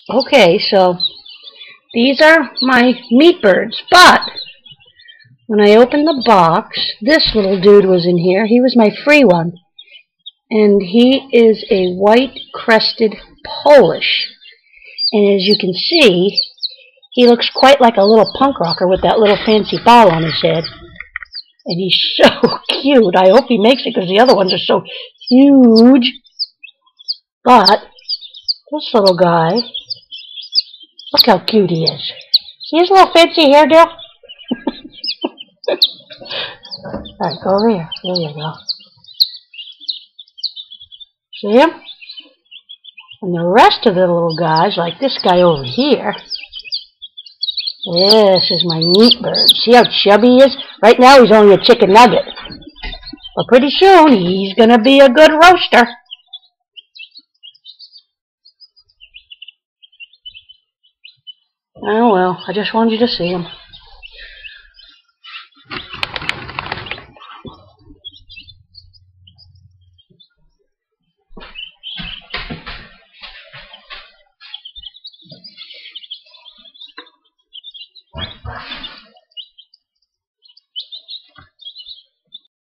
Okay, so these are my meat birds, but when I opened the box, this little dude was in here. He was my free one. And he is a white-crested Polish. And as you can see, he looks quite like a little punk rocker with that little fancy ball on his head. And he's so cute. I hope he makes it because the other ones are so huge. But this little guy, look how cute he is. See his little fancy hairdo? Alright, go over here. There you go. See him? And the rest of the little guys, like this guy over here, this is my meat bird. See how chubby he is? Right now he's only a chicken nugget. But pretty soon he's going to be a good roaster. Oh well, I just wanted you to see him.